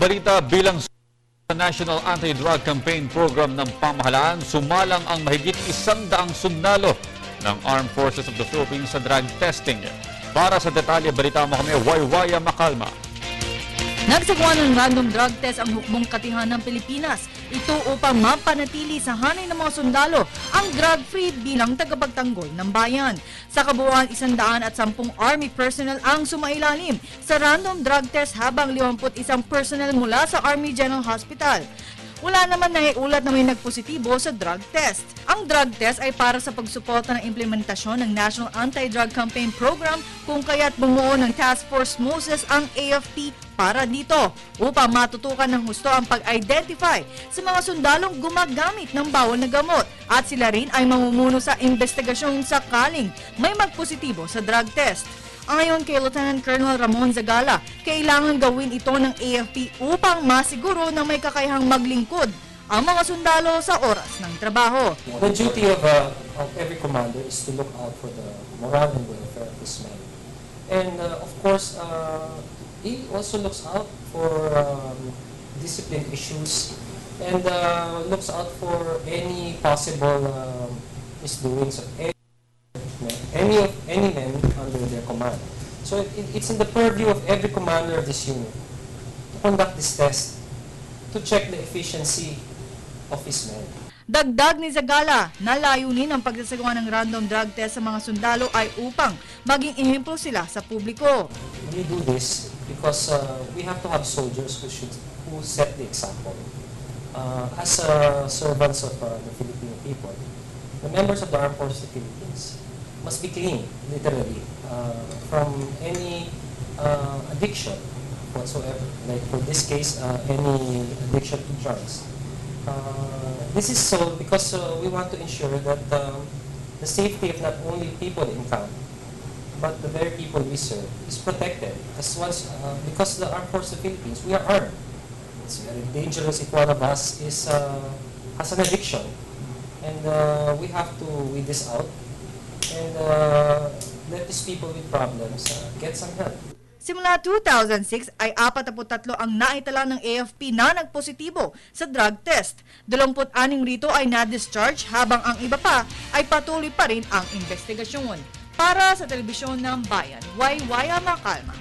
balita, bilang sa National Anti-Drug Campaign Program ng pamahalaan, sumalang ang mahigit 100 sundalo ng Armed Forces of the Philippines sa drug testing. Para sa detalye, balita mo kami, Waywaya Macalma. Nagsagawa ng random drug test ang hukbong katihan ng Pilipinas. Ito upang mapanatili sa hanay ng mga sundalo ang drug-free bilang tagapagtanggol ng bayan. Sa kabuuan, 110 Army personnel ang sumailalim sa random drug test habang 51 personnel mula sa Army General Hospital. Wala naman naiulat na may nagpositibo sa drug test. Ang drug test ay para sa pagsuporta ng implementasyon ng National Anti-Drug Campaign Program kung kaya't bumuo ng Task Force Moses ang AFP para dito upang matutukan ng husto ang pag-identify sa mga sundalong gumagamit ng bawal na gamot at sila rin ay mamumuno sa investigasyong sakaling may magpositibo sa drug test. Ayon kay Lieutenant Colonel Ramon Zagala, kailangan gawin ito ng AFP upang masiguro na may kakayahang maglingkod ang mga sundalo sa oras ng trabaho. The duty of every commander is to look out for the morale and welfare of his men. And of course, he also looks out for discipline issues and looks out for any possible misdoings of any men under their command. So it's in the purview of every commander of this unit to conduct this test to check the efficiency of his men. Dagdag ni Zagala na layunin ng pagsasagawa ng random drug test sa mga sundalo ay upang maging ehemplo sila sa publiko. We do this because we have to have soldiers who set the example. As servants of the Filipino people, the members of the Armed Forces of the Philippines must be clean, literally, from any addiction whatsoever. Like for this case, any addiction to drugs. This is so because we want to ensure that the safety of not only people in camp, but the very people we serve is protected. Because the Armed Forces of the Philippines, we are armed. It's very dangerous if one of us has an addiction. And we have to weed this out and let these people with problems get some help. Simula 2006 ay 43 ang naitala ng AFP na nagpositibo sa drug test. 26 rito ay na-discharge habang ang iba pa ay patuloy pa rin ang investigasyon. Para sa Telebisyon ng Bayan, Waywaya Macalma.